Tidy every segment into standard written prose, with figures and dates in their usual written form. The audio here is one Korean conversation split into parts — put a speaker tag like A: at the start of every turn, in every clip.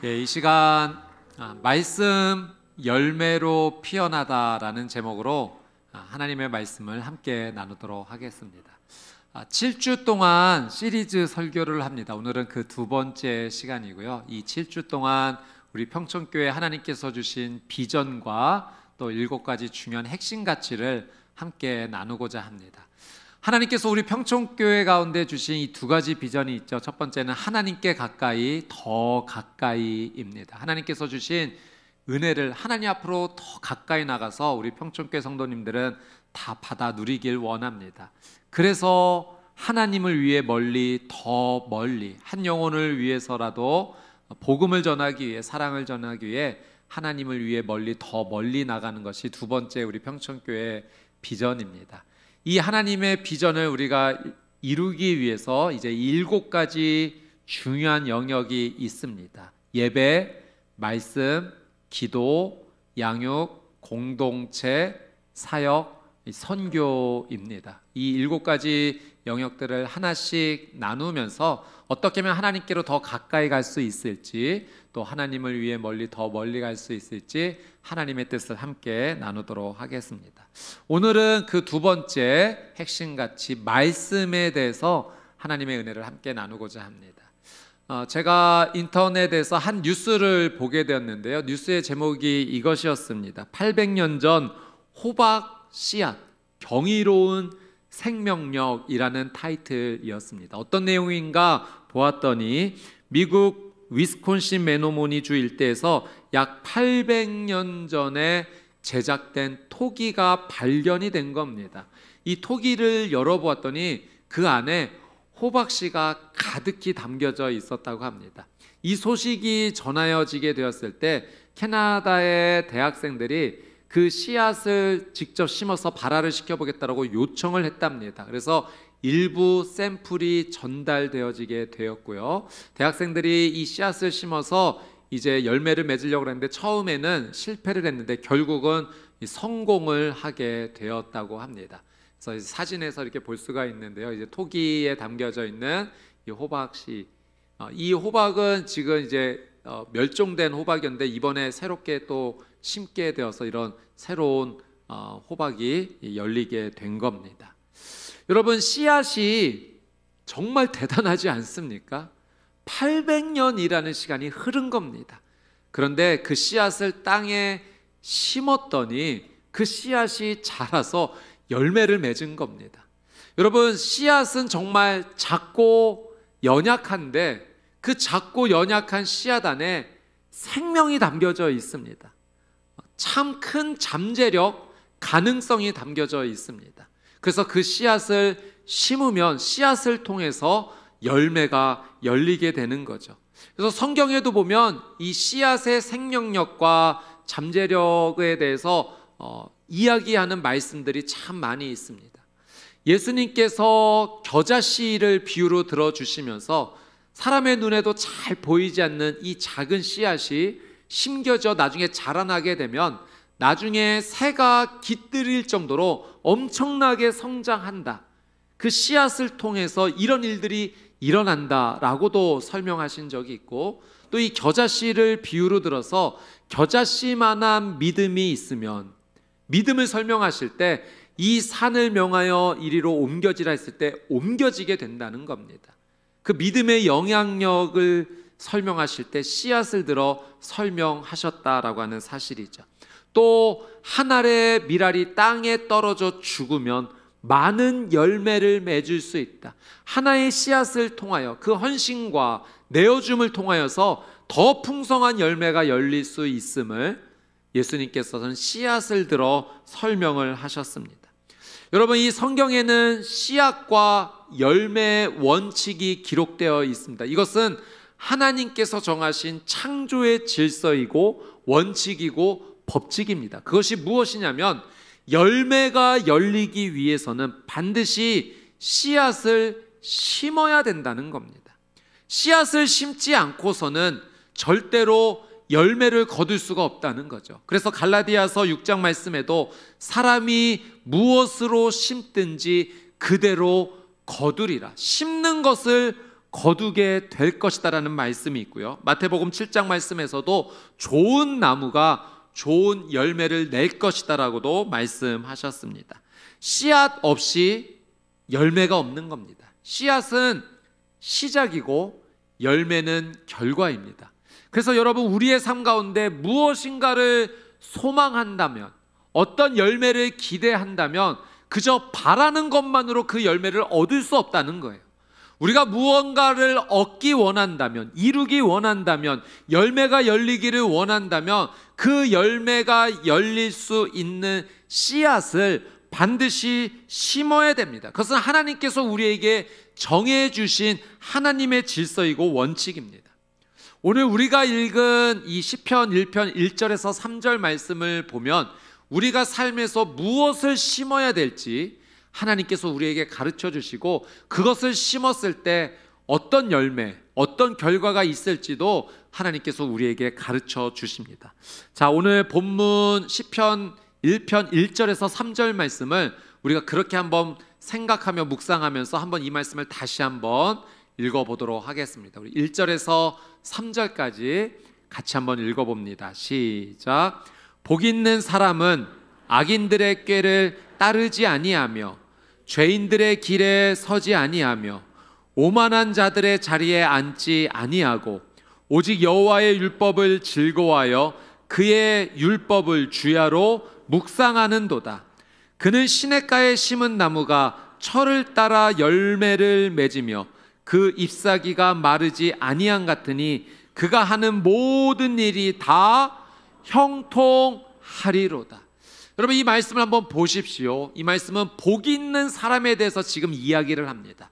A: 이 시간 말씀 열매로 피어나다라는 제목으로 하나님의 말씀을 함께 나누도록 하겠습니다. 7주 동안 시리즈 설교를 합니다. 오늘은 그 두 번째 시간이고요. 이 7주 동안 우리 평촌교회 하나님께서 주신 비전과 또 7가지 중요한 핵심 가치를 함께 나누고자 합니다. 하나님께서 우리 평촌교회 가운데 주신 이 두 가지 비전이 있죠. 첫 번째는 하나님께 가까이, 더 가까이입니다. 하나님께서 주신 은혜를 하나님 앞으로 더 가까이 나가서 우리 평촌교회 성도님들은 다 받아 누리길 원합니다. 그래서 하나님을 위해 멀리, 더 멀리, 한 영혼을 위해서라도 복음을 전하기 위해, 사랑을 전하기 위해 하나님을 위해 멀리, 더 멀리 나가는 것이 두 번째 우리 평촌교회 비전입니다. 이 하나님의 비전을 우리가 이루기 위해서 이제 7가지 중요한 영역이 있습니다. 예배, 말씀, 기도, 양육, 공동체, 사역, 선교입니다. 이 7가지 영역들을 하나씩 나누면서 어떻게 하면 하나님께로 더 가까이 갈 수 있을지, 또 하나님을 위해 멀리, 더 멀리 갈 수 있을지 하나님의 뜻을 함께 나누도록 하겠습니다. 오늘은 그 두 번째 핵심 가치 말씀에 대해서 하나님의 은혜를 함께 나누고자 합니다. 제가 인터넷에서 한 뉴스를 보게 되었는데요. 뉴스의 제목이 이것이었습니다. 800년 전 호박 씨앗, 경이로운 생명력이라는 타이틀이었습니다. 어떤 내용인가 보았더니 미국 위스콘신 매노모니주 일대에서 약 800년 전에 제작된 토기가 발견이 된 겁니다. 이 토기를 열어보았더니 그 안에 호박씨가 가득히 담겨져 있었다고 합니다. 이 소식이 전하여지게 되었을 때 캐나다의 대학생들이 그 씨앗을 직접 심어서 발화를 시켜보겠다고 요청을 했답니다. 그래서 일부 샘플이 전달되어지게 되었고요. 대학생들이 이 씨앗을 심어서 이제 열매를 맺으려고 했는데 처음에는 실패를 했는데 결국은 성공을 하게 되었다고 합니다. 그래서 사진에서 이렇게 볼 수가 있는데요. 이제 토기에 담겨져 있는 이 호박씨, 이 호박은 지금 이제 멸종된 호박이었는데 이번에 새롭게 또 심게 되어서 이런 새로운 호박이 열리게 된 겁니다. 여러분, 씨앗이 정말 대단하지 않습니까? 800년이라는 시간이 흐른 겁니다. 그런데 그 씨앗을 땅에 심었더니 그 씨앗이 자라서 열매를 맺은 겁니다. 여러분, 씨앗은 정말 작고 연약한데 그 작고 연약한 씨앗 안에 생명이 담겨져 있습니다. 참 큰 잠재력, 가능성이 담겨져 있습니다. 그래서 그 씨앗을 심으면 씨앗을 통해서 열매가 열리게 되는 거죠. 그래서 성경에도 보면 이 씨앗의 생명력과 잠재력에 대해서 이야기하는 말씀들이 참 많이 있습니다. 예수님께서 겨자씨를 비유로 들어주시면서 사람의 눈에도 잘 보이지 않는 이 작은 씨앗이 심겨져 나중에 자라나게 되면 나중에 새가 깃들일 정도로 엄청나게 성장한다. 그 씨앗을 통해서 이런 일들이 일어난다라고도 설명하신 적이 있고, 또 이 겨자씨를 비유로 들어서 겨자씨만한 믿음이 있으면, 믿음을 설명하실 때 이 산을 명하여 이리로 옮겨지라 했을 때 옮겨지게 된다는 겁니다. 그 믿음의 영향력을 설명하실 때 씨앗을 들어 설명하셨다라고 하는 사실이죠. 또 한 알의 밀알이 땅에 떨어져 죽으면 많은 열매를 맺을 수 있다. 하나의 씨앗을 통하여, 그 헌신과 내어줌을 통하여서 더 풍성한 열매가 열릴 수 있음을 예수님께서는 씨앗을 들어 설명을 하셨습니다. 여러분, 이 성경에는 씨앗과 열매의 원칙이 기록되어 있습니다. 이것은 하나님께서 정하신 창조의 질서이고 원칙이고 법칙입니다. 그것이 무엇이냐면 열매가 열리기 위해서는 반드시 씨앗을 심어야 된다는 겁니다. 씨앗을 심지 않고서는 절대로 열매를 거둘 수가 없다는 거죠. 그래서 갈라디아서 6장 말씀에도 사람이 무엇으로 심든지 그대로 거두리라. 심는 것을 거두게 될 것이다라는 말씀이 있고요. 마태복음 7장 말씀에서도 좋은 나무가 좋은 열매를 낼 것이다라고도 말씀하셨습니다. 씨앗 없이 열매가 없는 겁니다. 씨앗은 시작이고 열매는 결과입니다. 그래서 여러분, 우리의 삶 가운데 무엇인가를 소망한다면, 어떤 열매를 기대한다면 그저 바라는 것만으로 그 열매를 얻을 수 없다는 거예요. 우리가 무언가를 얻기 원한다면, 이루기 원한다면, 열매가 열리기를 원한다면 그 열매가 열릴 수 있는 씨앗을 반드시 심어야 됩니다. 그것은 하나님께서 우리에게 정해주신 하나님의 질서이고 원칙입니다. 오늘 우리가 읽은 이 시편 1편 1절에서 3절 말씀을 보면 우리가 삶에서 무엇을 심어야 될지 하나님께서 우리에게 가르쳐 주시고, 그것을 심었을 때 어떤 열매, 어떤 결과가 있을지도 하나님께서 우리에게 가르쳐 주십니다. 자, 오늘 본문 시편 1편 1절에서 3절 말씀을 우리가 그렇게 한번 생각하며 묵상하면서 한번 이 말씀을 다시 한번 읽어보도록 하겠습니다. 우리 1절에서 3절까지 같이 한번 읽어봅니다. 시작. 복 있는 사람은 악인들의 꾀를 따르지 아니하며 죄인들의 길에 서지 아니하며 오만한 자들의 자리에 앉지 아니하고 오직 여호와의 율법을 즐거워하여 그의 율법을 주야로 묵상하는도다. 그는 시냇가에 심은 나무가 철을 따라 열매를 맺으며 그 잎사귀가 마르지 아니한 같으니 그가 하는 모든 일이 다 형통하리로다. 여러분, 이 말씀을 한번 보십시오. 이 말씀은 복 있는 사람에 대해서 지금 이야기를 합니다.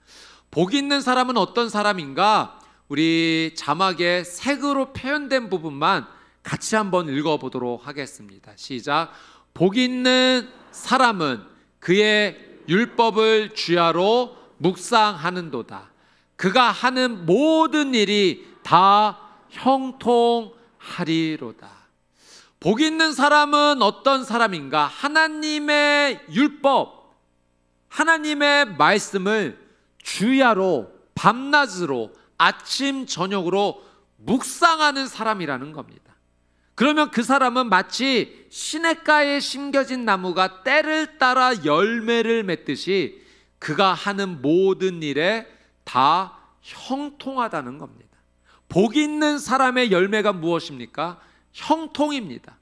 A: 복 있는 사람은 어떤 사람인가? 우리 자막에 색으로 표현된 부분만 같이 한번 읽어보도록 하겠습니다. 시작. 복 있는 사람은 그의 율법을 주야로 묵상하는도다. 그가 하는 모든 일이 다 형통하리로다. 복 있는 사람은 어떤 사람인가? 하나님의 율법, 하나님의 말씀을 주야로, 밤낮으로, 아침 저녁으로 묵상하는 사람이라는 겁니다. 그러면 그 사람은 마치 시냇가에 심겨진 나무가 때를 따라 열매를 맺듯이 그가 하는 모든 일에 다 형통하다는 겁니다. 복 있는 사람의 열매가 무엇입니까? 형통입니다.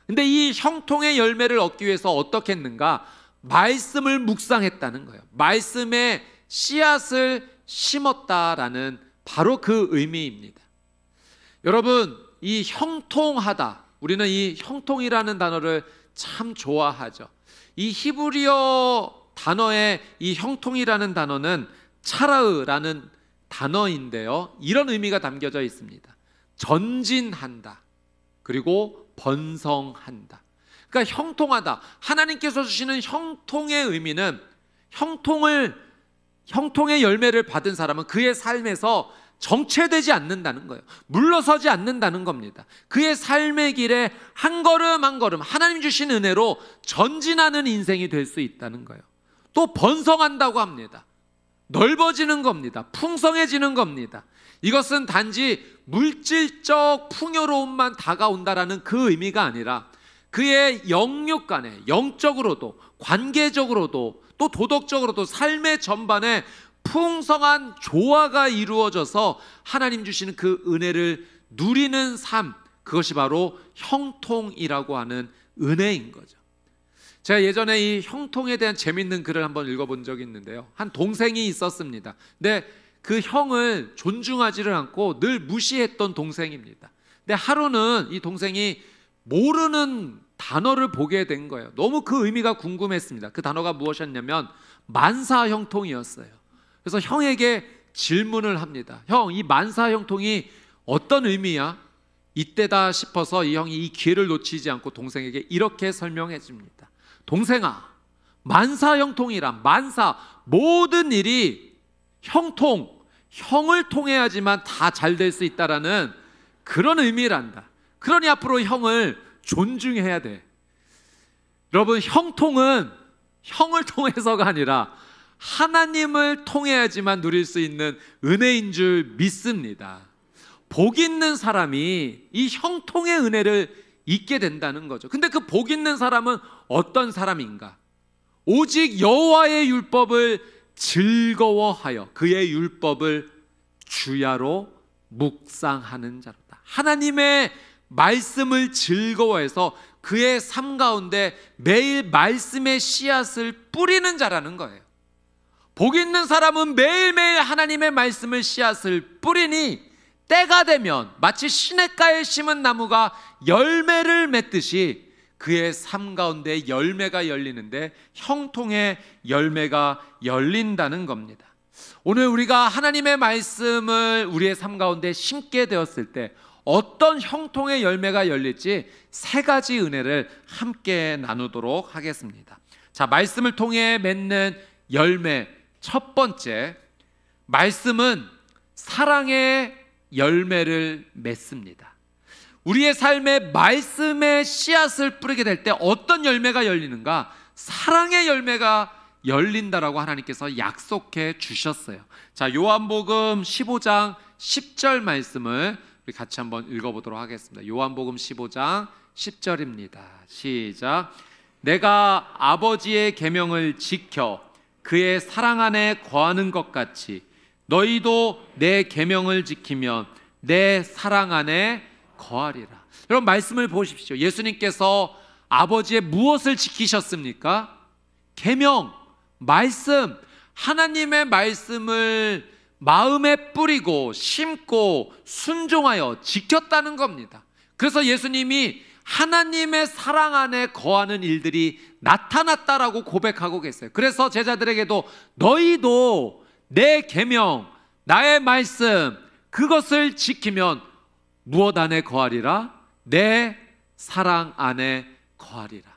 A: 근데 이 형통의 열매를 얻기 위해서 어떻게 했는가? 말씀을 묵상했다는 거예요. 말씀에 씨앗을 심었다라는 바로 그 의미입니다. 여러분, 이 형통하다, 우리는 이 형통이라는 단어를 참 좋아하죠. 이 히브리어 단어의 이 형통이라는 단어는 차라으라는 단어인데요, 이런 의미가 담겨져 있습니다. 전진한다, 그리고 번성한다. 그러니까 형통하다, 하나님께서 주시는 형통의 의미는 형통의 열매를 받은 사람은 그의 삶에서 정체되지 않는다는 거예요. 물러서지 않는다는 겁니다. 그의 삶의 길에 한 걸음 한 걸음 하나님 주신 은혜로 전진하는 인생이 될 수 있다는 거예요. 또 번성한다고 합니다. 넓어지는 겁니다. 풍성해지는 겁니다. 이것은 단지 물질적 풍요로움만 다가온다라는 그 의미가 아니라 그의 영육 간에 영적으로도 관계적으로도 또 도덕적으로도 삶의 전반에 풍성한 조화가 이루어져서 하나님 주시는 그 은혜를 누리는 삶, 그것이 바로 형통이라고 하는 은혜인 거죠. 제가 예전에 이 형통에 대한 재밌는 글을 한번 읽어본 적이 있는데요, 한 동생이 있었습니다. 근데 그 형을 존중하지를 않고 늘 무시했던 동생입니다. 근데 하루는 이 동생이 모르는 단어를 보게 된 거예요. 너무 그 의미가 궁금했습니다. 그 단어가 무엇이었냐면 만사형통이었어요. 그래서 형에게 질문을 합니다. 형, 이 만사형통이 어떤 의미야? 이때다 싶어서 이 형이 이 기회를 놓치지 않고 동생에게 이렇게 설명해 줍니다. 동생아, 만사형통이란 만사, 모든 일이 형을 통해야지만 다 잘 될 수 있다라는 그런 의미란다. 그러니 앞으로 형을 존중해야 돼. 여러분, 형통은 형을 통해서가 아니라 하나님을 통해야지만 누릴 수 있는 은혜인 줄 믿습니다. 복 있는 사람이 이 형통의 은혜를 잊게 된다는 거죠. 근데 그 복 있는 사람은 어떤 사람인가? 오직 여호와의 율법을 즐거워하여 그의 율법을 주야로 묵상하는 자로다. 하나님의 말씀을 즐거워해서 그의 삶 가운데 매일 말씀의 씨앗을 뿌리는 자라는 거예요. 복 있는 사람은 매일매일 하나님의 말씀을 씨앗을 뿌리니 때가 되면 마치 시냇가에 심은 나무가 열매를 맺듯이 그의 삶 가운데 열매가 열리는데 형통의 열매가 열린다는 겁니다. 오늘 우리가 하나님의 말씀을 우리의 삶 가운데 심게 되었을 때 어떤 형통의 열매가 열릴지 세 가지 은혜를 함께 나누도록 하겠습니다. 자, 말씀을 통해 맺는 열매 첫 번째, 말씀은 사랑의 열매를 맺습니다. 우리의 삶에 말씀의 씨앗을 뿌리게 될 때 어떤 열매가 열리는가? 사랑의 열매가 열린다라고 하나님께서 약속해 주셨어요. 자, 요한복음 15장 10절 말씀을 우리 같이 한번 읽어보도록 하겠습니다. 요한복음 15장 10절입니다. 시작. 내가 아버지의 계명을 지켜 그의 사랑 안에 거하는 것 같이 너희도 내 계명을 지키면 내 사랑 안에 거하리라. 여러분, 말씀을 보십시오. 예수님께서 아버지의 무엇을 지키셨습니까? 계명, 말씀, 하나님의 말씀을 마음에 뿌리고 심고 순종하여 지켰다는 겁니다. 그래서 예수님이 하나님의 사랑 안에 거하는 일들이 나타났다라고 고백하고 계세요. 그래서 제자들에게도 너희도 내 계명, 나의 말씀, 그것을 지키면 무엇 안에 거하리라? 내 사랑 안에 거하리라.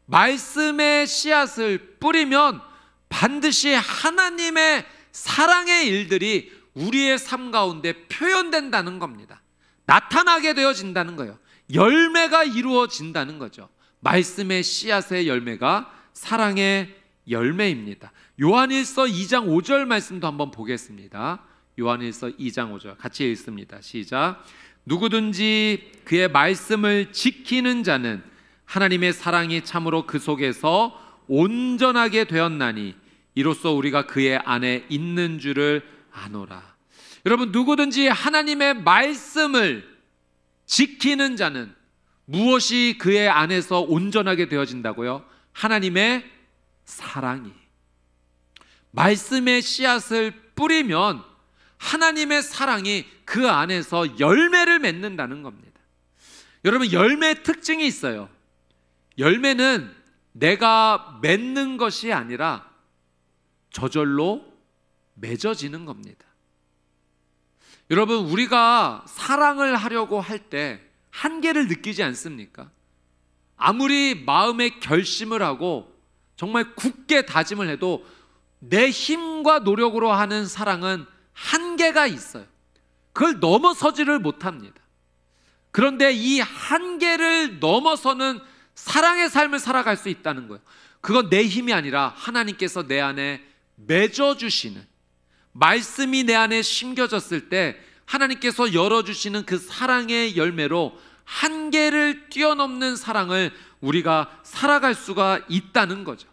A: 말씀의 씨앗을 뿌리면 반드시 하나님의 사랑의 일들이 우리의 삶 가운데 표현된다는 겁니다. 나타나게 되어진다는 거예요. 열매가 이루어진다는 거죠. 말씀의 씨앗의 열매가 사랑의 열매입니다. 요한일서 2장 5절 말씀도 한번 보겠습니다. 요한일서 2장 5절 같이 읽습니다. 시작. 누구든지 그의 말씀을 지키는 자는 하나님의 사랑이 참으로 그 속에서 온전하게 되었나니 이로써 우리가 그의 안에 있는 줄을 아노라. 여러분, 누구든지 하나님의 말씀을 지키는 자는 무엇이 그의 안에서 온전하게 되어진다고요? 하나님의 사랑이. 말씀의 씨앗을 뿌리면 하나님의 사랑이 그 안에서 열매를 맺는다는 겁니다. 여러분, 열매의 특징이 있어요. 열매는 내가 맺는 것이 아니라 저절로 맺어지는 겁니다. 여러분, 우리가 사랑을 하려고 할 때 한계를 느끼지 않습니까? 아무리 마음에 결심을 하고 정말 굳게 다짐을 해도 내 힘과 노력으로 하는 사랑은 한계가 있어요. 그걸 넘어서지를 못합니다. 그런데 이 한계를 넘어서는 사랑의 삶을 살아갈 수 있다는 거예요. 그건 내 힘이 아니라 하나님께서 내 안에 맺어주시는, 말씀이 내 안에 심겨졌을 때 하나님께서 열어주시는 그 사랑의 열매로 한계를 뛰어넘는 사랑을 우리가 살아갈 수가 있다는 거죠.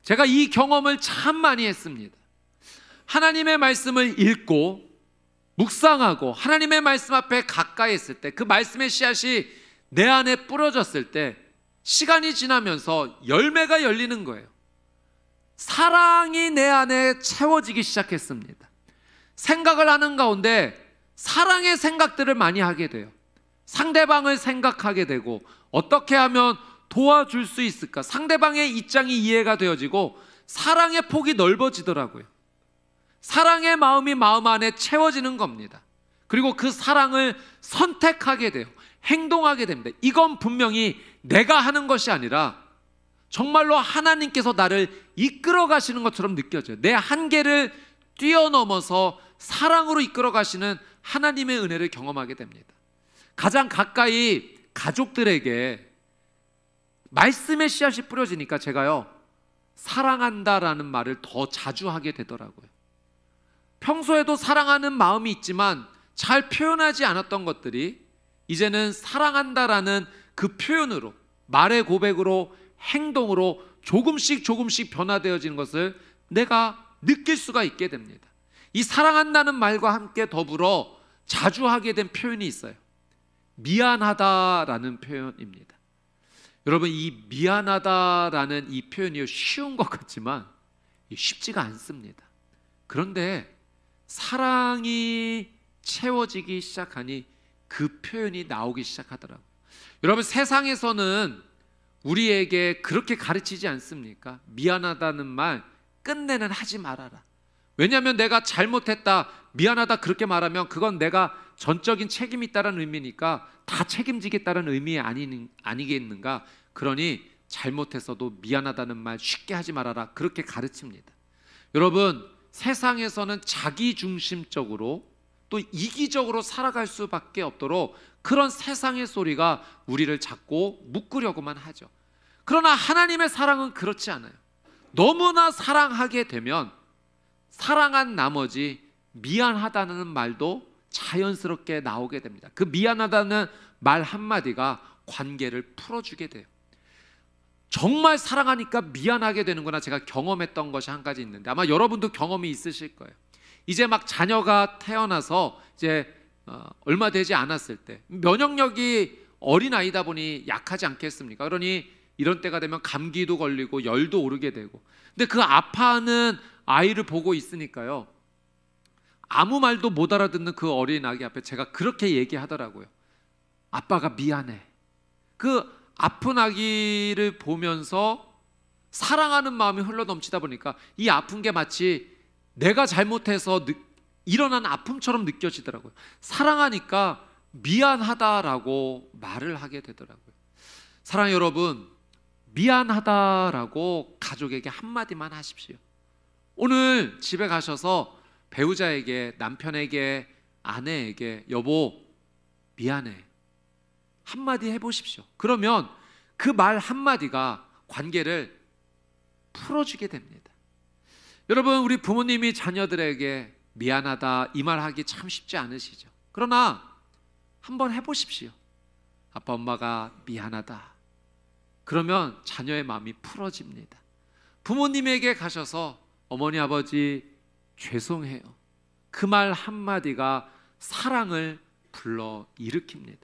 A: 제가 이 경험을 참 많이 했습니다. 하나님의 말씀을 읽고 묵상하고 하나님의 말씀 앞에 가까이 있을 때, 그 말씀의 씨앗이 내 안에 뿌려졌을 때 시간이 지나면서 열매가 열리는 거예요. 사랑이 내 안에 채워지기 시작했습니다. 생각을 하는 가운데 사랑의 생각들을 많이 하게 돼요. 상대방을 생각하게 되고 어떻게 하면 도와줄 수 있을까? 상대방의 입장이 이해가 되어지고 사랑의 폭이 넓어지더라고요. 사랑의 마음이 마음 안에 채워지는 겁니다. 그리고 그 사랑을 선택하게 돼요. 행동하게 됩니다. 이건 분명히 내가 하는 것이 아니라 정말로 하나님께서 나를 이끌어 가시는 것처럼 느껴져요. 내 한계를 뛰어넘어서 사랑으로 이끌어 가시는 하나님의 은혜를 경험하게 됩니다. 가장 가까이 가족들에게 말씀의 씨앗이 뿌려지니까 제가요, 사랑한다라는 말을 더 자주 하게 되더라고요. 평소에도 사랑하는 마음이 있지만 잘 표현하지 않았던 것들이 이제는 사랑한다라는 그 표현으로, 말의 고백으로, 행동으로 조금씩 변화되어지는 것을 내가 느낄 수가 있게 됩니다. 이 사랑한다는 말과 함께 더불어 자주 하게 된 표현이 있어요. 미안하다라는 표현입니다. 여러분, 이 미안하다라는 이 표현이 쉬운 것 같지만 쉽지가 않습니다. 그런데 사랑이 채워지기 시작하니 그 표현이 나오기 시작하더라고요. 여러분, 세상에서는 우리에게 그렇게 가르치지 않습니까? 미안하다는 말 끝내는 하지 말아라. 왜냐하면 내가 잘못했다, 미안하다 그렇게 말하면 그건 내가 전적인 책임이 있다는 의미니까 다 책임지겠다는 의미 아니겠는가? 그러니 잘못했어도 미안하다는 말 쉽게 하지 말아라, 그렇게 가르칩니다. 여러분, 세상에서는 자기중심적으로 또 이기적으로 살아갈 수밖에 없도록 그런 세상의 소리가 우리를 자꾸 묶으려고만 하죠. 그러나 하나님의 사랑은 그렇지 않아요. 너무나 사랑하게 되면 사랑한 나머지 미안하다는 말도 자연스럽게 나오게 됩니다. 그 미안하다는 말 한마디가 관계를 풀어주게 돼요. 정말 사랑하니까 미안하게 되는구나. 제가 경험했던 것이 한 가지 있는데 아마 여러분도 경험이 있으실 거예요. 이제 막 자녀가 태어나서 이제 얼마 되지 않았을 때 면역력이 어린아이다 보니 약하지 않겠습니까? 그러니 이런 때가 되면 감기도 걸리고 열도 오르게 되고, 근데 그 아파하는 아이를 보고 있으니까요, 아무 말도 못 알아듣는 그 어린 아기 앞에 제가 그렇게 얘기하더라고요. 아빠가 미안해. 그 아픈 아기를 보면서 사랑하는 마음이 흘러넘치다 보니까 이 아픈 게 마치 내가 잘못해서 일어난 아픔처럼 느껴지더라고요. 사랑하니까 미안하다라고 말을 하게 되더라고요. 사랑하는 여러분, 미안하다라고 가족에게 한마디만 하십시오. 오늘 집에 가셔서 배우자에게, 남편에게, 아내에게 여보 미안해 한마디 해보십시오. 그러면 그 말 한마디가 관계를 풀어주게 됩니다. 여러분, 우리 부모님이 자녀들에게 미안하다 이 말 하기 참 쉽지 않으시죠? 그러나 한번 해보십시오. 아빠 엄마가 미안하다. 그러면 자녀의 마음이 풀어집니다. 부모님에게 가셔서 어머니 아버지 죄송해요. 그 말 한마디가 사랑을 불러 일으킵니다.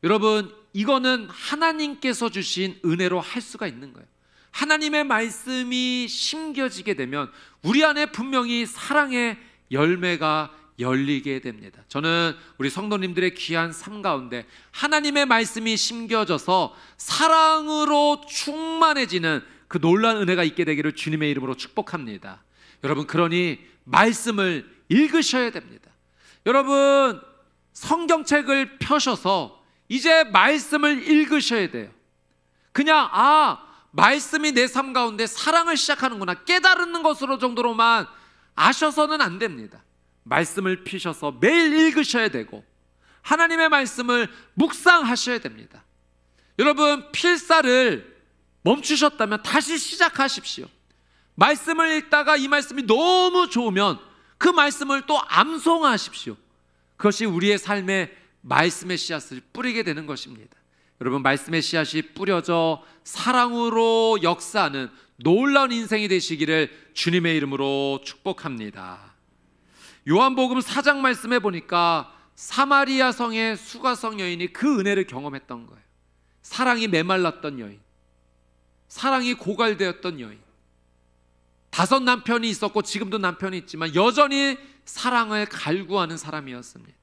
A: 여러분, 이거는 하나님께서 주신 은혜로 할 수가 있는 거예요. 하나님의 말씀이 심겨지게 되면 우리 안에 분명히 사랑의 열매가 열리게 됩니다. 저는 우리 성도님들의 귀한 삶 가운데 하나님의 말씀이 심겨져서 사랑으로 충만해지는 그 놀라운 은혜가 있게 되기를 주님의 이름으로 축복합니다. 여러분, 그러니 말씀을 읽으셔야 됩니다. 여러분, 성경책을 펴셔서 이제 말씀을 읽으셔야 돼요. 그냥 말씀이 내 삶 가운데 사랑을 시작하는구나 깨달는 것으로 정도로만 아셔서는 안 됩니다. 말씀을 피셔서 매일 읽으셔야 되고 하나님의 말씀을 묵상하셔야 됩니다. 여러분, 필사를 멈추셨다면 다시 시작하십시오. 말씀을 읽다가 이 말씀이 너무 좋으면 그 말씀을 또 암송하십시오. 그것이 우리의 삶에 말씀의 씨앗을 뿌리게 되는 것입니다. 여러분, 말씀의 씨앗이 뿌려져 사랑으로 역사하는 놀라운 인생이 되시기를 주님의 이름으로 축복합니다. 요한복음 4장 말씀에 보니까 사마리아 성의 수가성 여인이 그 은혜를 경험했던 거예요. 사랑이 메말랐던 여인, 사랑이 고갈되었던 여인, 5 남편이 있었고 지금도 남편이 있지만 여전히 사랑을 갈구하는 사람이었습니다.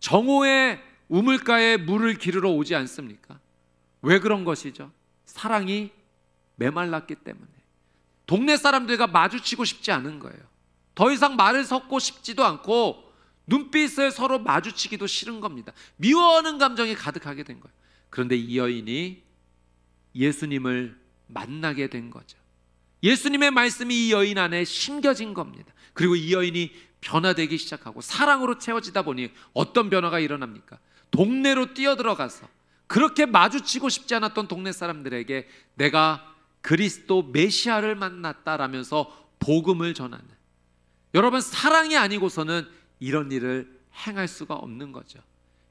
A: 정오에 우물가에 물을 기르러 오지 않습니까? 왜 그런 것이죠? 사랑이 메말랐기 때문에. 동네 사람들과 마주치고 싶지 않은 거예요. 더 이상 말을 섞고 싶지도 않고 눈빛을 서로 마주치기도 싫은 겁니다. 미워하는 감정이 가득하게 된 거예요. 그런데 이 여인이 예수님을 만나게 된 거죠. 예수님의 말씀이 이 여인 안에 심겨진 겁니다. 그리고 이 여인이 변화되기 시작하고 사랑으로 채워지다 보니 어떤 변화가 일어납니까? 동네로 뛰어들어가서 그렇게 마주치고 싶지 않았던 동네 사람들에게 내가 그리스도 메시아를 만났다라면서 복음을 전하는, 여러분 사랑이 아니고서는 이런 일을 행할 수가 없는 거죠.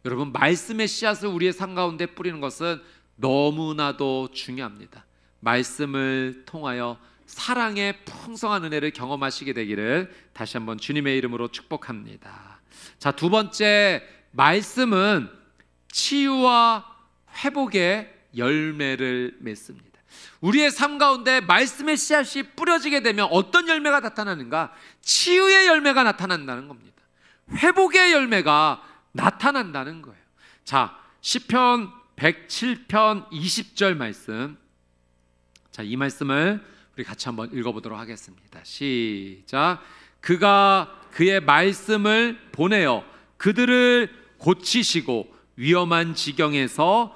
A: 여러분 말씀의 씨앗을 우리의 삶 가운데 뿌리는 것은 너무나도 중요합니다. 말씀을 통하여 사랑의 풍성한 은혜를 경험하시게 되기를 다시 한번 주님의 이름으로 축복합니다. 자, 두 번째, 말씀은 치유와 회복의 열매를 맺습니다. 우리의 삶 가운데 말씀의 씨앗이 뿌려지게 되면 어떤 열매가 나타나는가? 치유의 열매가 나타난다는 겁니다. 회복의 열매가 나타난다는 거예요. 자, 시편 107편 20절 말씀, 자, 이 말씀을 우리 같이 한번 읽어보도록 하겠습니다. 시작. 그가 그의 말씀을 보내어 그들을 고치시고 위험한 지경에서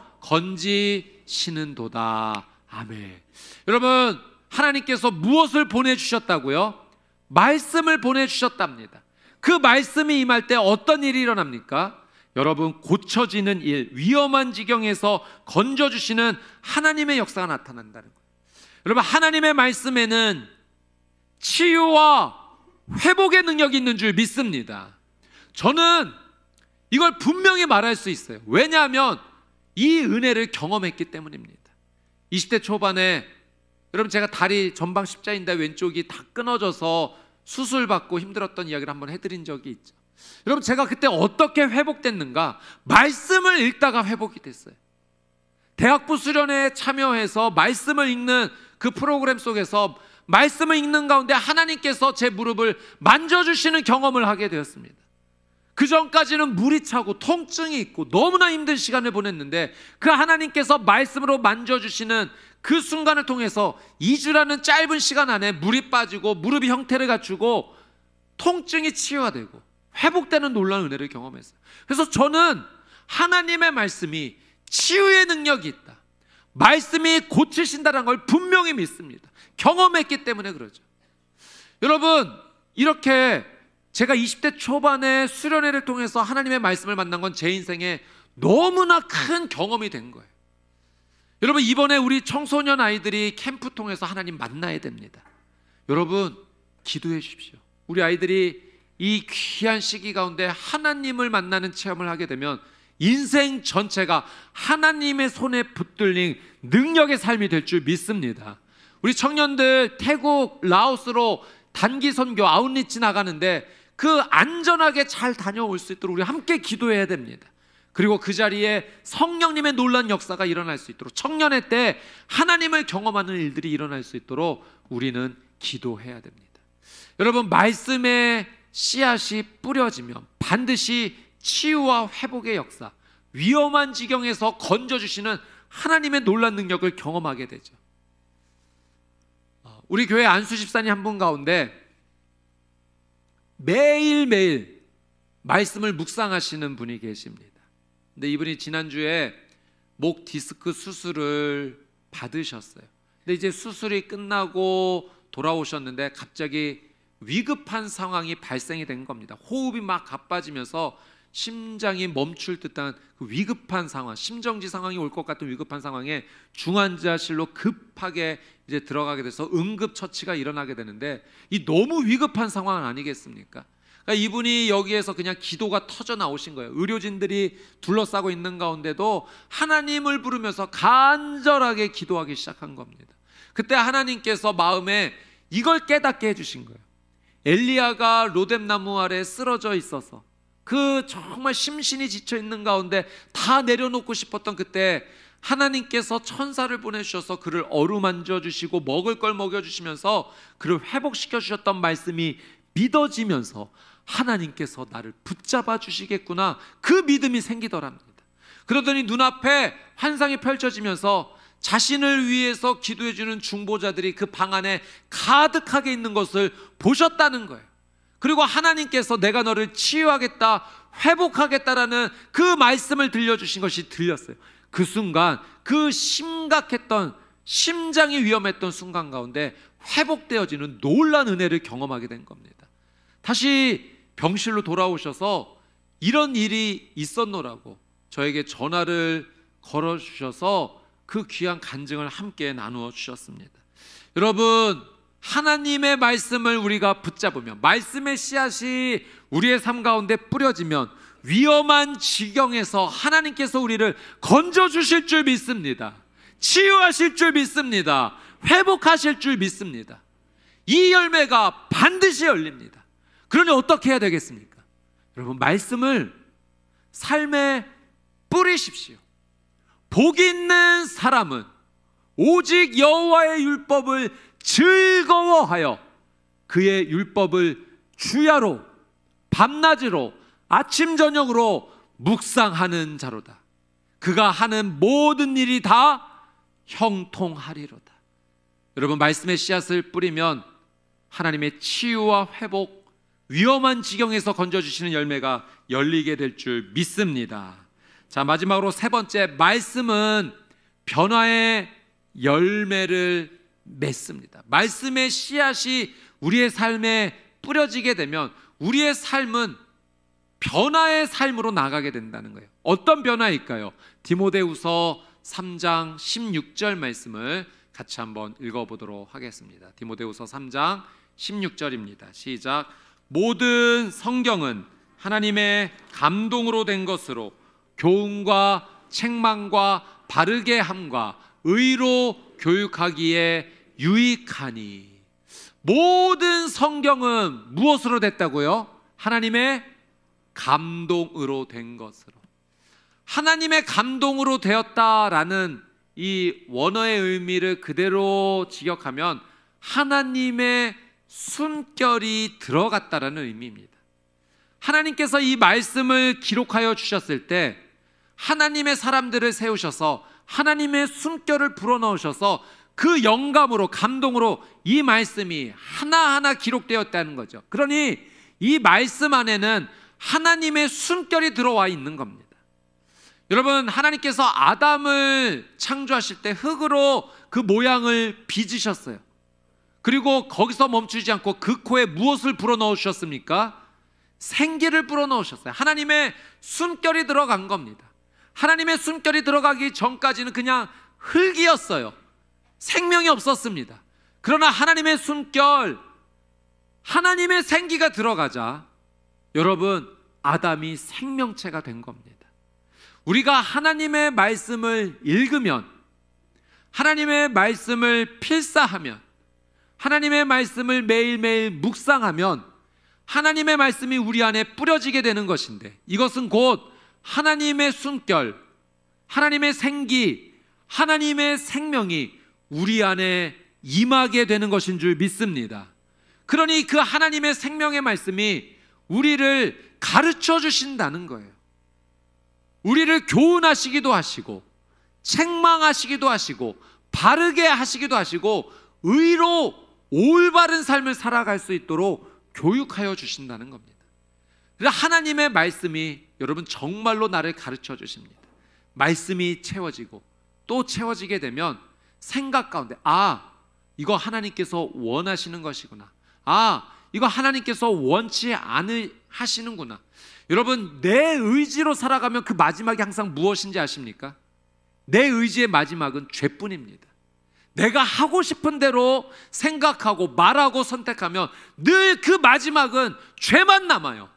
A: 건지시는도다. 아멘. 여러분, 하나님께서 무엇을 보내주셨다고요? 말씀을 보내주셨답니다. 그 말씀이 임할 때 어떤 일이 일어납니까? 여러분, 고쳐지는 일, 위험한 지경에서 건져주시는 하나님의 역사가 나타난다는 거예요. 여러분, 하나님의 말씀에는 치유와 회복의 능력이 있는 줄 믿습니다. 저는 이걸 분명히 말할 수 있어요. 왜냐하면 이 은혜를 경험했기 때문입니다. 20대 초반에 여러분, 제가 다리 전방 십자인대 왼쪽이 다 끊어져서 수술받고 힘들었던 이야기를 한번 해드린 적이 있죠. 여러분, 제가 그때 어떻게 회복됐는가? 말씀을 읽다가 회복이 됐어요. 대학부 수련회에 참여해서 말씀을 읽는 그 프로그램 속에서 말씀을 읽는 가운데 하나님께서 제 무릎을 만져주시는 경험을 하게 되었습니다. 그 전까지는 물이 차고 통증이 있고 너무나 힘든 시간을 보냈는데 그 하나님께서 말씀으로 만져주시는 그 순간을 통해서 2주라는 짧은 시간 안에 물이 빠지고 무릎이 형태를 갖추고 통증이 치유가 되고 회복되는 놀라운 은혜를 경험했어요. 그래서 저는 하나님의 말씀이 치유의 능력이 있다, 말씀이 고치신다는 걸 분명히 믿습니다. 경험했기 때문에 그러죠. 여러분, 이렇게 제가 20대 초반에 수련회를 통해서 하나님의 말씀을 만난 건 제 인생에 너무나 큰 경험이 된 거예요. 여러분, 이번에 우리 청소년 아이들이 캠프 통해서 하나님 만나야 됩니다. 여러분, 기도해 주십시오. 우리 아이들이 이 귀한 시기 가운데 하나님을 만나는 체험을 하게 되면 인생 전체가 하나님의 손에 붙들린 능력의 삶이 될 줄 믿습니다. 우리 청년들 태국, 라오스로 단기 선교 아웃리치 나가는데 그 안전하게 잘 다녀올 수 있도록 우리 함께 기도해야 됩니다. 그리고 그 자리에 성령님의 놀라운 역사가 일어날 수 있도록, 청년의 때 하나님을 경험하는 일들이 일어날 수 있도록 우리는 기도해야 됩니다. 여러분, 말씀의 씨앗이 뿌려지면 반드시 치유와 회복의 역사, 위험한 지경에서 건져주시는 하나님의 놀라운 능력을 경험하게 되죠. 우리 교회 안수 집사님 한 분 가운데 매일매일 말씀을 묵상하시는 분이 계십니다. 근데 이분이 지난주에 목 디스크 수술을 받으셨어요. 근데 이제 수술이 끝나고 돌아오셨는데 갑자기 위급한 상황이 발생이 된 겁니다. 호흡이 막 가빠지면서 심장이 멈출 듯한 그 위급한 상황, 심정지 상황이 올 것 같은 위급한 상황에 중환자실로 급하게 이제 들어가게 돼서 응급처치가 일어나게 되는데, 이 너무 위급한 상황은 아니겠습니까? 그러니까 이분이 여기에서 그냥 기도가 터져 나오신 거예요. 의료진들이 둘러싸고 있는 가운데도 하나님을 부르면서 간절하게 기도하기 시작한 겁니다. 그때 하나님께서 마음에 이걸 깨닫게 해주신 거예요. 엘리야가 로뎀나무 아래 쓰러져 있어서 그 정말 심신이 지쳐 있는 가운데 다 내려놓고 싶었던 그때 하나님께서 천사를 보내주셔서 그를 어루만져 주시고 먹을 걸 먹여주시면서 그를 회복시켜 주셨던 말씀이 믿어지면서 하나님께서 나를 붙잡아 주시겠구나, 그 믿음이 생기더랍니다. 그러더니 눈앞에 환상이 펼쳐지면서 자신을 위해서 기도해 주는 중보자들이 그 방 안에 가득하게 있는 것을 보셨다는 거예요. 그리고 하나님께서 내가 너를 치유하겠다, 회복하겠다라는 그 말씀을 들려주신 것이 들렸어요. 그 순간 그 심각했던, 심장이 위험했던 순간 가운데 회복되어지는 놀라운 은혜를 경험하게 된 겁니다. 다시 병실로 돌아오셔서 이런 일이 있었노라고 저에게 전화를 걸어주셔서 그 귀한 간증을 함께 나누어 주셨습니다. 여러분, 하나님의 말씀을 우리가 붙잡으면, 말씀의 씨앗이 우리의 삶 가운데 뿌려지면 위험한 지경에서 하나님께서 우리를 건져주실 줄 믿습니다. 치유하실 줄 믿습니다. 회복하실 줄 믿습니다. 이 열매가 반드시 열립니다. 그러니 어떻게 해야 되겠습니까? 여러분, 말씀을 삶에 뿌리십시오. 복 있는 사람은 오직 여호와의 율법을 즐거워하여 그의 율법을 주야로 밤낮으로 아침 저녁으로 묵상하는 자로다. 그가 하는 모든 일이 다 형통하리로다. 여러분, 말씀의 씨앗을 뿌리면 하나님의 치유와 회복, 위험한 지경에서 건져주시는 열매가 열리게 될 줄 믿습니다. 자, 마지막으로 세 번째, 말씀은 변화의 열매를 맺습니다. 말씀의 씨앗이 우리의 삶에 뿌려지게 되면 우리의 삶은 변화의 삶으로 나가게 된다는 거예요. 어떤 변화일까요? 디모데후서 3장 16절 말씀을 같이 한번 읽어보도록 하겠습니다. 디모데후서 3장 16절입니다. 시작. 모든 성경은 하나님의 감동으로 된 것으로 교훈과 책망과 바르게 함과 의로 교육하기에 유익하니. 모든 성경은 무엇으로 됐다고요? 하나님의 감동으로 된 것으로. 하나님의 감동으로 되었다라는 이 원어의 의미를 그대로 직역하면 하나님의 숨결이 들어갔다라는 의미입니다. 하나님께서 이 말씀을 기록하여 주셨을 때 하나님의 사람들을 세우셔서 하나님의 숨결을 불어넣으셔서 그 영감으로, 감동으로 이 말씀이 하나하나 기록되었다는 거죠. 그러니 이 말씀 안에는 하나님의 숨결이 들어와 있는 겁니다. 여러분, 하나님께서 아담을 창조하실 때 흙으로 그 모양을 빚으셨어요. 그리고 거기서 멈추지 않고 그 코에 무엇을 불어넣으셨습니까? 생기를 불어넣으셨어요. 하나님의 숨결이 들어간 겁니다. 하나님의 숨결이 들어가기 전까지는 그냥 흙이었어요. 생명이 없었습니다. 그러나 하나님의 숨결, 하나님의 생기가 들어가자 여러분, 아담이 생명체가 된 겁니다. 우리가 하나님의 말씀을 읽으면, 하나님의 말씀을 필사하면, 하나님의 말씀을 매일매일 묵상하면 하나님의 말씀이 우리 안에 뿌려지게 되는 것인데, 이것은 곧 하나님의 숨결, 하나님의 생기, 하나님의 생명이 우리 안에 임하게 되는 것인 줄 믿습니다. 그러니 그 하나님의 생명의 말씀이 우리를 가르쳐 주신다는 거예요. 우리를 교훈하시기도 하시고 책망하시기도 하시고 바르게 하시기도 하시고 의로 올바른 삶을 살아갈 수 있도록 교육하여 주신다는 겁니다. 그래서 하나님의 말씀이 여러분 정말로 나를 가르쳐 주십니다. 말씀이 채워지고 또 채워지게 되면 생각 가운데, 아, 이거 하나님께서 원하시는 것이구나. 아, 이거 하나님께서 원치 않으시는구나. 여러분, 내 의지로 살아가면 그 마지막이 항상 무엇인지 아십니까? 내 의지의 마지막은 죄뿐입니다. 내가 하고 싶은 대로 생각하고 말하고 선택하면 늘 그 마지막은 죄만 남아요.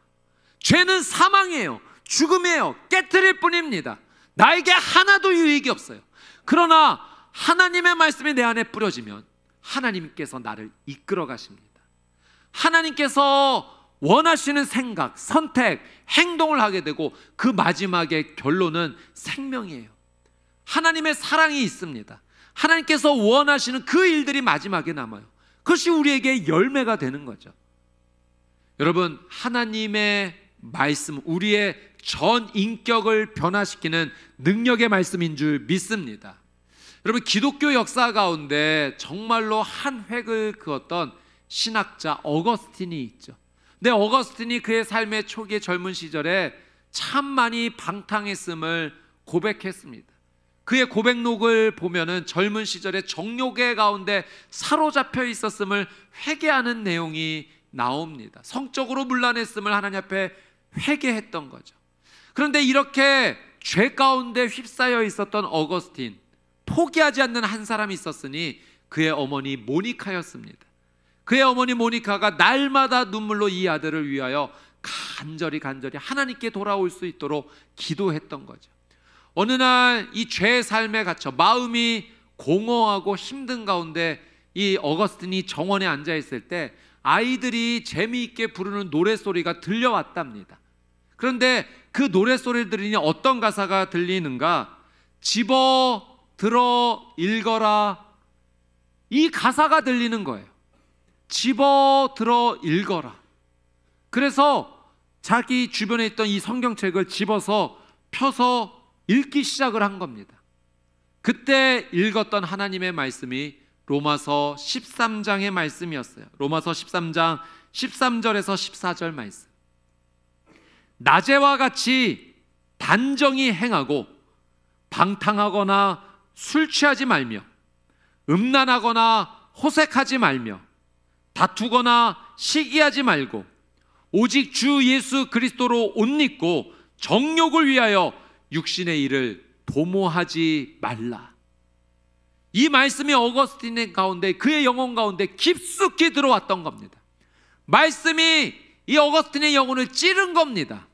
A: 죄는 사망이에요. 죽음이에요. 깨트릴 뿐입니다. 나에게 하나도 유익이 없어요. 그러나 하나님의 말씀이 내 안에 뿌려지면 하나님께서 나를 이끌어 가십니다. 하나님께서 원하시는 생각, 선택, 행동을 하게 되고 그 마지막의 결론은 생명이에요. 하나님의 사랑이 있습니다. 하나님께서 원하시는 그 일들이 마지막에 남아요. 그것이 우리에게 열매가 되는 거죠. 여러분, 하나님의 말씀, 우리의 전 인격을 변화시키는 능력의 말씀인 줄 믿습니다. 여러분, 기독교 역사 가운데 정말로 한 획을 그었던 신학자 어거스틴이 있죠. 근데 어거스틴이 그의 삶의 초기의 젊은 시절에 참 많이 방탕했음을 고백했습니다. 그의 고백록을 보면은 젊은 시절에 정욕의 가운데 사로잡혀 있었음을 회개하는 내용이 나옵니다. 성적으로 문란했음을 하나님 앞에 회개했던 거죠. 그런데 이렇게 죄 가운데 휩싸여 있었던 어거스틴, 포기하지 않는 한 사람이 있었으니 그의 어머니 모니카였습니다. 그의 어머니 모니카가 날마다 눈물로 이 아들을 위하여 간절히 하나님께 돌아올 수 있도록 기도했던 거죠. 어느 날 이 죄의 삶에 갇혀 마음이 공허하고 힘든 가운데 이 어거스틴이 정원에 앉아 있을 때 아이들이 재미있게 부르는 노랫소리가 들려왔답니다. 그런데 그 노랫소리를 들으니 어떤 가사가 들리는가? 집어 들어 읽어라, 이 가사가 들리는 거예요. 집어 들어 읽어라. 그래서 자기 주변에 있던 이 성경책을 집어서 펴서 읽기 시작을 한 겁니다. 그때 읽었던 하나님의 말씀이 로마서 13장의 말씀이었어요. 로마서 13장 13절에서 14절 말씀. 낮에와 같이 단정히 행하고 방탕하거나 술 취하지 말며 음란하거나 호색하지 말며 다투거나 시기하지 말고 오직 주 예수 그리스도로 옷 입고 정욕을 위하여 육신의 일을 도모하지 말라. 이 말씀이 어거스틴의 가운데, 그의 영혼 가운데 깊숙이 들어왔던 겁니다. 말씀이 이 어거스틴의 영혼을 찌른 겁니다.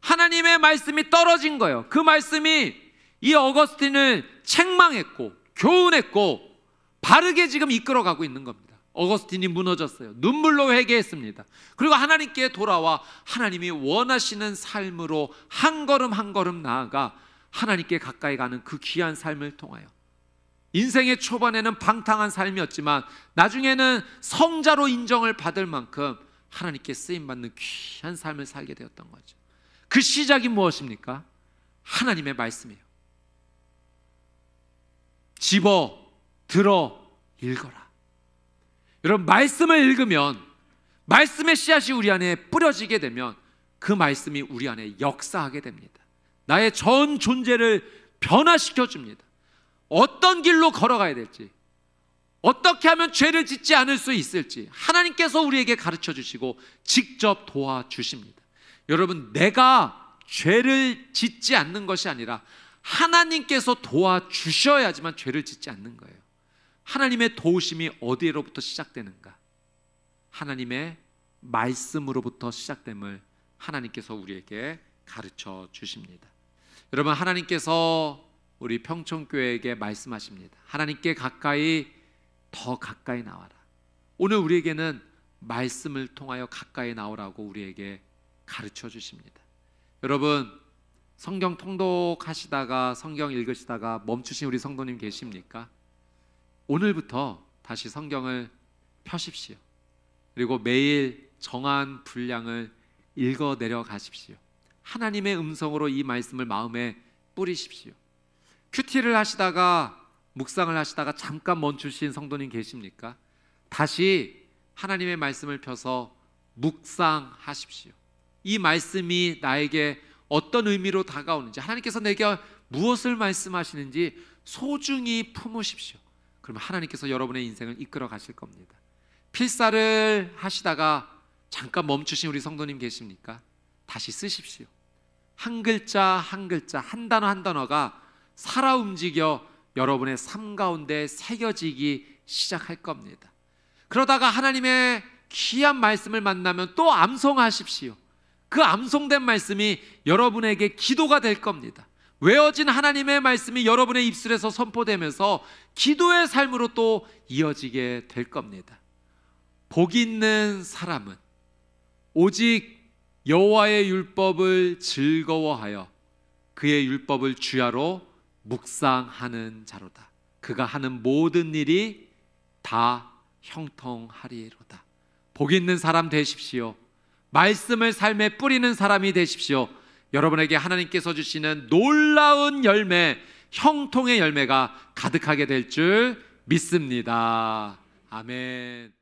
A: 하나님의 말씀이 떨어진 거예요. 그 말씀이 이 어거스틴을 책망했고 교훈했고 바르게 지금 이끌어가고 있는 겁니다. 어거스틴이 무너졌어요. 눈물로 회개했습니다. 그리고 하나님께 돌아와 하나님이 원하시는 삶으로 한 걸음 한 걸음 나아가 하나님께 가까이 가는 그 귀한 삶을 통하여 인생의 초반에는 방탕한 삶이었지만 나중에는 성자로 인정을 받을 만큼 하나님께 쓰임받는 귀한 삶을 살게 되었던 거죠. 그 시작이 무엇입니까? 하나님의 말씀이에요. 집어 들어 읽어라. 여러분, 말씀을 읽으면, 말씀의 씨앗이 우리 안에 뿌려지게 되면 그 말씀이 우리 안에 역사하게 됩니다. 나의 전 존재를 변화시켜 줍니다. 어떤 길로 걸어가야 될지, 어떻게 하면 죄를 짓지 않을 수 있을지 하나님께서 우리에게 가르쳐 주시고 직접 도와주십니다. 여러분, 내가 죄를 짓지 않는 것이 아니라 하나님께서 도와주셔야지만 죄를 짓지 않는 거예요. 하나님의 도우심이 어디로부터 시작되는가? 하나님의 말씀으로부터 시작됨을 하나님께서 우리에게 가르쳐 주십니다. 여러분, 하나님께서 우리 평촌교회에게 말씀하십니다. 하나님께 가까이, 더 가까이 나와라. 오늘 우리에게는 말씀을 통하여 가까이 나오라고 우리에게 가르쳐 주십니다. 여러분, 성경 통독하시다가 성경 읽으시다가 멈추신 우리 성도님 계십니까? 오늘부터 다시 성경을 펴십시오. 그리고 매일 정한 분량을 읽어 내려가십시오. 하나님의 음성으로 이 말씀을 마음에 뿌리십시오. 큐티를 하시다가, 묵상을 하시다가 잠깐 멈추신 성도님 계십니까? 다시 하나님의 말씀을 펴서 묵상하십시오. 이 말씀이 나에게 어떤 의미로 다가오는지, 하나님께서 내게 무엇을 말씀하시는지 소중히 품으십시오. 그러면 하나님께서 여러분의 인생을 이끌어 가실 겁니다. 필사를 하시다가 잠깐 멈추신 우리 성도님 계십니까? 다시 쓰십시오. 한 글자 한 글자, 한 단어 한 단어가 살아 움직여 여러분의 삶 가운데 새겨지기 시작할 겁니다. 그러다가 하나님의 귀한 말씀을 만나면 또 암송하십시오. 그 암송된 말씀이 여러분에게 기도가 될 겁니다. 외워진 하나님의 말씀이 여러분의 입술에서 선포되면서 기도의 삶으로 또 이어지게 될 겁니다. 복 있는 사람은 오직 여호와의 율법을 즐거워하여 그의 율법을 주야로 묵상하는 자로다. 그가 하는 모든 일이 다 형통하리로다. 복 있는 사람 되십시오. 말씀을 삶에 뿌리는 사람이 되십시오. 여러분에게 하나님께서 주시는 놀라운 열매, 형통의 열매가 가득하게 될 줄 믿습니다. 아멘.